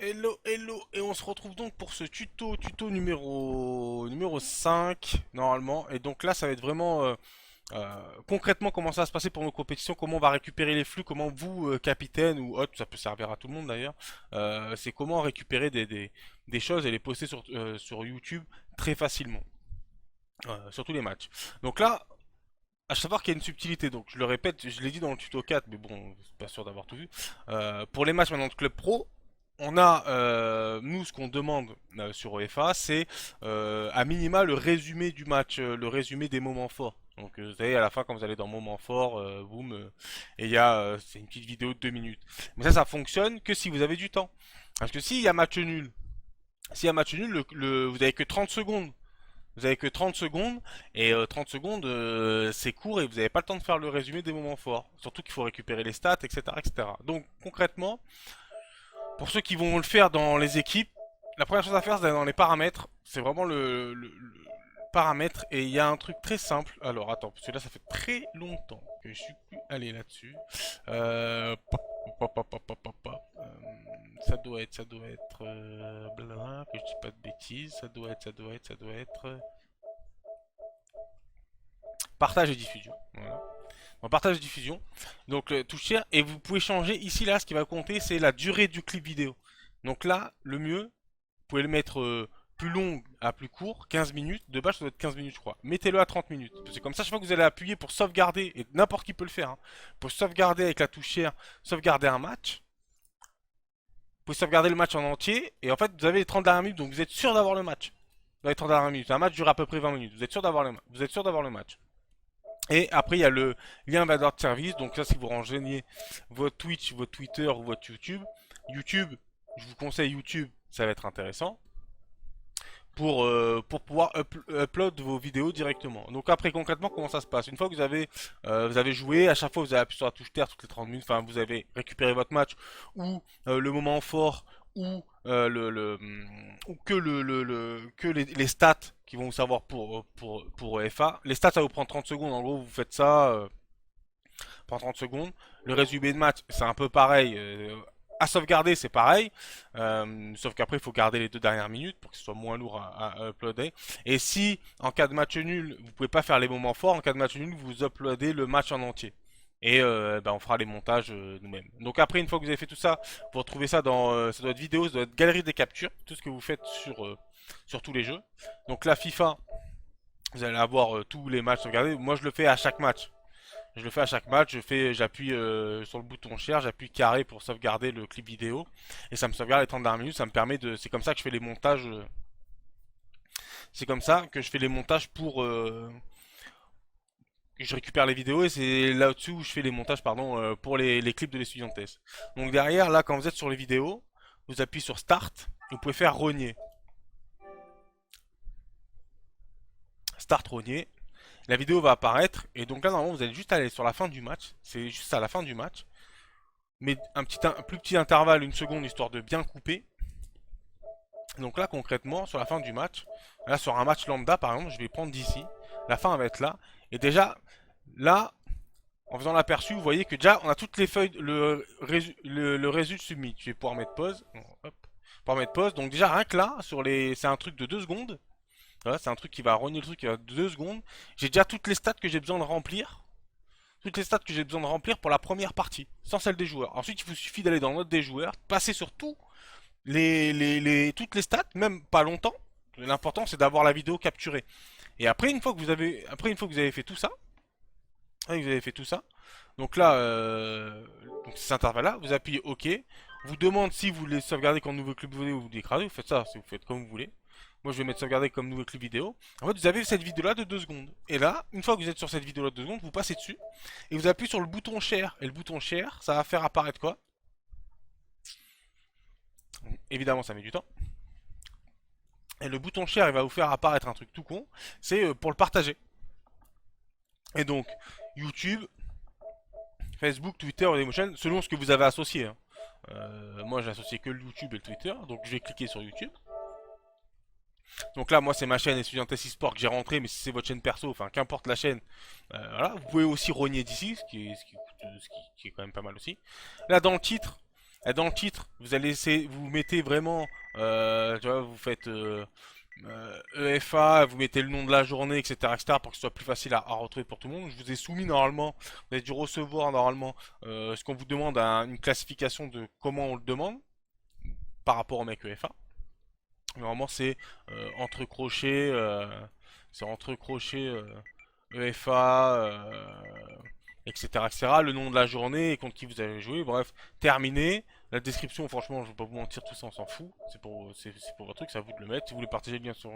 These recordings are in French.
Hello, hello, et on se retrouve donc pour ce tuto numéro 5, normalement. Et donc là, ça va être vraiment concrètement comment ça va se passer pour nos compétitions, comment on va récupérer les flux, comment vous, capitaine ou autre, ça peut servir à tout le monde d'ailleurs, c'est comment récupérer des choses et les poster sur YouTube très facilement, sur tous les matchs. Donc là, à savoir qu'il y a une subtilité, donc je le répète, je l'ai dit dans le tuto 4, mais bon, c'est pas sûr d'avoir tout vu. Pour les matchs maintenant de club pro, on a, nous, ce qu'on demande sur UEFA, c'est à minima le résumé du match, le résumé des moments forts. Donc vous savez, à la fin, quand vous allez dans moments forts, boum, et il y a, c'est une petite vidéo de 2 minutes. Mais ça fonctionne que si vous avez du temps. Parce que s'il y a match nul, vous avez que 30 secondes. Vous avez que 30 secondes, et 30 secondes, c'est court et vous n'avez pas le temps de faire le résumé des moments forts. Surtout qu'il faut récupérer les stats, etc., etc. Donc concrètement, pour ceux qui vont le faire dans les équipes, la première chose à faire, c'est d'aller dans les paramètres. C'est vraiment le paramètre. Et il y a un truc très simple. Alors attends, parce que là, ça fait très longtemps que je suis plus allé là-dessus. Ça doit être, blablabla, que je dis pas de bêtises. Ça doit être. Partage et diffusion. Voilà. En partage et diffusion. Donc touche share. Et vous pouvez changer ici, là, ce qui va compter, c'est la durée du clip vidéo. Donc là, le mieux, vous pouvez le mettre plus long à plus court, 15 minutes. De base, ça doit être 15 minutes, je crois. Mettez-le à 30 minutes. Parce que comme ça, chaque fois que vous allez appuyer pour sauvegarder, et n'importe qui peut le faire, hein, pour sauvegarder avec la touche share, sauvegarder un match, vous pouvez sauvegarder le match en entier. Et en fait, vous avez les 30 dernières minutes, donc vous êtes sûr d'avoir le match. Dans les 30 dernières minutes. Un match dure à peu près 20 minutes. Vous êtes sûr d'avoir le match. Et après, il y a le lien valeur de service. Donc ça, si vous renseignez votre Twitch, votre Twitter ou votre YouTube. YouTube, je vous conseille YouTube, ça va être intéressant. Pour pouvoir upload vos vidéos directement. Donc après concrètement comment ça se passe? Une fois que vous avez joué, à chaque fois vous avez appuyé sur la touche terre toutes les 30 minutes, enfin vous avez récupéré votre match ou le moment fort ou ou que que les stats qui vont vous savoir pour FA. Les stats ça vous prend 30 secondes, en gros vous faites ça prend 30 secondes. Le résumé de match, c'est un peu pareil. À sauvegarder, c'est pareil. Sauf qu'après, il faut garder les 2 dernières minutes pour que ce soit moins lourd à uploader. Et si, en cas de match nul, vous pouvez pas faire les moments forts, en cas de match nul, vous uploadez le match en entier. Et on fera les montages nous-mêmes. Donc après, une fois que vous avez fait tout ça, vous retrouvez ça dans, ça doit être vidéo, ça doit être galerie des captures, tout ce que vous faites sur tous les jeux. Donc la FIFA, vous allez avoir tous les matchs sauvegardés. Moi, je le fais à chaque match. Je le fais à chaque match, j'appuie sur le bouton share, j'appuie carré pour sauvegarder le clip vidéo et ça me sauvegarde les 30 dernières minutes, ça me permet de, c'est comme ça que je fais les montages, c'est comme ça que je fais les montages pour que je récupère les vidéos et c'est là-dessus où je fais les montages pardon pour les clips de l'étudiantesse. Donc derrière là quand vous êtes sur les vidéos, vous appuyez sur start, vous pouvez faire rogner, start rogner. La vidéo va apparaître et donc là normalement vous allez juste aller sur la fin du match, c'est juste à la fin du match. Mais un plus petit intervalle, une seconde, histoire de bien couper. Donc là, concrètement, sur la fin du match, là, sur un match lambda, par exemple, je vais prendre d'ici. La fin va être là. Et déjà, là, en faisant l'aperçu, vous voyez que déjà, on a toutes les feuilles, le résultat submit. Je vais pouvoir mettre pause. Bon, hop. Pouvoir mettre pause. Donc déjà, rien que là, c'est un truc de 2 secondes. Voilà, c'est un truc qui va rogner le truc qui va de 2 secondes. J'ai déjà toutes les stats que j'ai besoin de remplir. Toutes les stats que j'ai besoin de remplir pour la première partie, sans celle des joueurs. Ensuite, il vous suffit d'aller dans le mode des joueurs, passer sur tout toutes les stats, même pas longtemps. L'important, c'est d'avoir la vidéo capturée. Et après, une fois que vous avez fait tout ça, donc là, donc cet intervalle-là, vous appuyez OK. Vous demande si vous voulez sauvegarder comme nouveau clip vidéo ou vous l'écrasez. Vous faites ça, si vous faites comme vous voulez. Moi, je vais mettre sauvegarder comme nouveau clip vidéo. En fait, vous avez cette vidéo-là de 2 secondes. Et là, une fois que vous êtes sur cette vidéo-là de 2 secondes, vous passez dessus et vous appuyez sur le bouton share. Et le bouton share, ça va faire apparaître quoi? Évidemment, ça met du temps. Et le bouton share, il va vous faire apparaître un truc tout con. C'est pour le partager. Et donc, YouTube, Facebook, Twitter, Dailymotion, selon ce que vous avez associé, hein. Moi, j'ai associé que le YouTube et le Twitter. Donc, je vais cliquer sur YouTube. Donc là, moi, c'est ma chaîne Estudiantes eSport que j'ai rentré, mais si c'est votre chaîne perso, enfin, qu'importe la chaîne, voilà. Vous pouvez aussi rogner d'ici, ce qui est quand même pas mal aussi. Là, dans le titre, Dans le titre, vous allez essayer, vous mettez vraiment, tu vois, vous faites EFA, vous mettez le nom de la journée, etc., pour que ce soit plus facile à retrouver pour tout le monde. Je vous ai soumis normalement, vous avez dû recevoir normalement ce qu'on vous demande, une classification de comment on le demande par rapport au mec EFA. Normalement, entre crochets, c'est entre crochets EFA, etc., etc. Le nom de la journée et contre qui vous avez joué. Bref, terminé. La description, franchement, je vais pas vous mentir, tout ça, on s'en fout. C'est pour votre truc, c'est à vous de le mettre. Si vous voulez partager le lien sur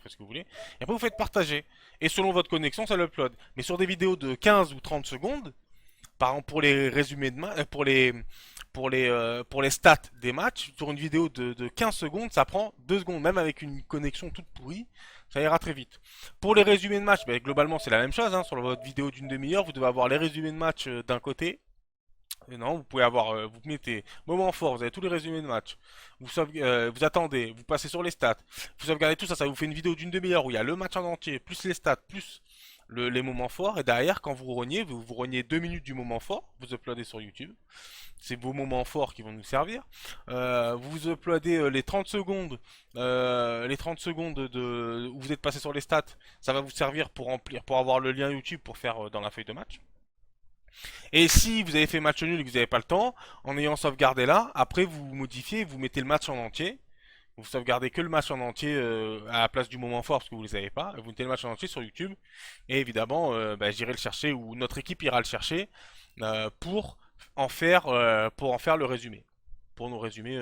faites ce que vous voulez. Et après, vous faites partager. Et selon votre connexion, ça l'upload. Mais sur des vidéos de 15 ou 30 secondes, par exemple, pour les résumés de match, pour les stats des matchs, sur une vidéo de 15 secondes, ça prend 2 secondes, même avec une connexion toute pourrie, ça ira très vite. Pour les résumés de match, ben, globalement c'est la même chose, hein, sur votre vidéo d'une demi-heure, vous devez avoir les résumés de match d'un côté. Et non, vous pouvez avoir, vous mettez moment fort, vous avez tous les résumés de match. Vous attendez, vous passez sur les stats, vous sauvegardez tout ça, ça vous fait une vidéo d'une demi-heure où il y a le match en entier, plus les stats, plus les moments forts. Et derrière, quand vous reniez, vous reniez 2 minutes du moment fort, vous uploadez sur YouTube. C'est vos moments forts qui vont nous servir. Vous uploadez les 30 secondes où vous êtes passé sur les stats, ça va vous servir pour remplir, pour avoir le lien YouTube pour faire dans la feuille de match. Et si vous avez fait match nul et que vous n'avez pas le temps, en ayant sauvegardé là, après vous modifiez, vous mettez le match en entier. Vous sauvegardez que le match en entier à la place du moment fort parce que vous ne les avez pas. Vous mettez le match en entier sur YouTube. Et évidemment, j'irai le chercher ou notre équipe ira le chercher pour en faire le résumé. Pour nos résumés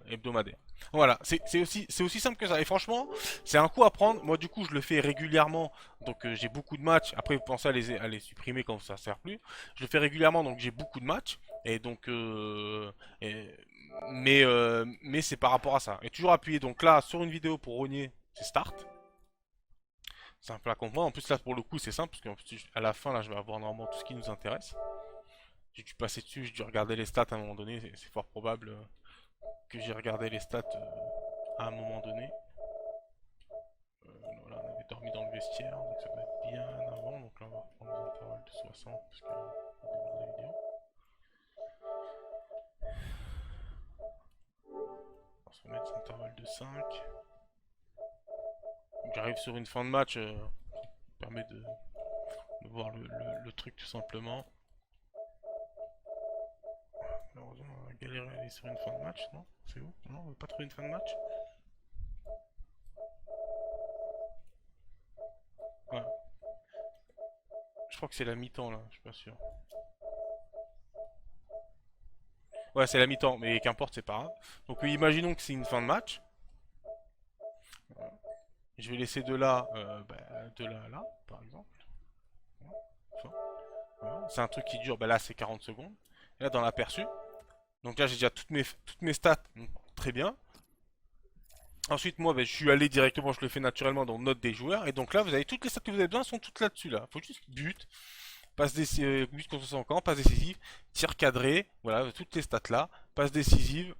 hebdomadaires. Voilà, c'est aussi simple que ça. Et franchement, c'est un coup à prendre. Moi, du coup, je le fais régulièrement. Donc, j'ai beaucoup de matchs. Après, vous pensez à les supprimer quand ça ne sert plus. Je le fais régulièrement, donc j'ai beaucoup de matchs. Et donc, mais c'est par rapport à ça. Et toujours appuyer. Donc là, sur une vidéo pour rogner, c'est Start. Simple à comprendre. En plus, là, pour le coup, c'est simple. Parce qu'à la fin, là, je vais avoir normalement tout ce qui nous intéresse. J'ai dû passer dessus, j'ai dû regarder les stats à un moment donné. C'est fort probable que j'ai regardé les stats à un moment donné. Voilà, on avait dormi dans le vestiaire, donc ça doit être bien avant. Donc là, on va reprendre les intervalles de 60 parce qu'on démarre la vidéo. On va se remettre des intervalles de 5. Donc j'arrive sur une fin de match, ça permet de voir le truc tout simplement. Malheureusement, on va galérer à aller sur une fin de match, non? C'est où? Non, on veut pas trouver une fin de match? Ouais. Je crois que c'est la mi-temps là, je suis pas sûr. Ouais, c'est la mi-temps, mais qu'importe, c'est pas grave. Donc imaginons que c'est une fin de match. Voilà. Je vais laisser de là à là, par exemple. Voilà. Voilà. C'est un truc qui dure, là c'est 40 secondes. Et là dans l'aperçu, donc là j'ai déjà toutes mes stats, donc, très bien. Ensuite moi je suis allé directement, je le fais naturellement dans note des joueurs. Et donc là vous avez toutes les stats que vous avez besoin sont toutes là-dessus là. Faut juste but contre son camp, passe décisive, tir cadré, voilà, toutes les stats là, passe décisive,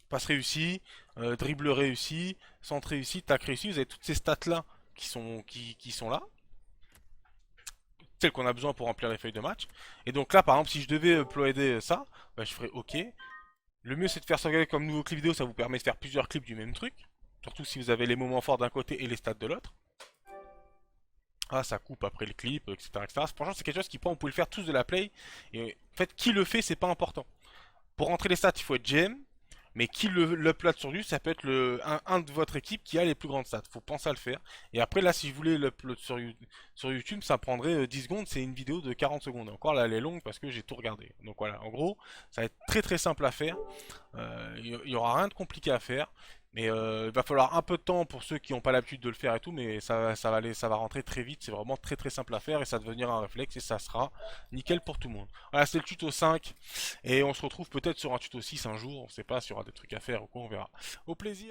passe réussi, dribble réussi, centre réussi, tac réussi, vous avez toutes ces stats là qui sont là, celles qu'on a besoin pour remplir les feuilles de match. Et donc là par exemple si je devais uploader ça, je ferais OK. Le mieux c'est de faire sauvegarder comme nouveau clip vidéo, ça vous permet de faire plusieurs clips du même truc. Surtout si vous avez les moments forts d'un côté et les stats de l'autre. Ah, ça coupe après le clip, etc., etc. Franchement, c'est quelque chose qui prend, vous pouvez le faire tous de la play. Et en fait, qui le fait, c'est pas important. Pour rentrer les stats, il faut être GM. Mais qui l'upload sur lui, ça peut être un de votre équipe qui a les plus grandes stats. Faut penser à le faire. Et après, là, si je voulais l'upload sur YouTube, ça prendrait 10 secondes. C'est une vidéo de 40 secondes. Et encore, là, elle est longue parce que j'ai tout regardé. Donc voilà, en gros, ça va être très très simple à faire. Il n'y aura rien de compliqué à faire. Mais il va falloir un peu de temps pour ceux qui n'ont pas l'habitude de le faire et tout. Mais ça va rentrer très vite. C'est vraiment très très simple à faire. Et ça va devenir un réflexe. Et ça sera nickel pour tout le monde. Voilà, c'est le tuto 5. Et on se retrouve peut-être sur un tuto 6 un jour. On sait pas s'il y aura des trucs à faire ou quoi. On verra. Au plaisir.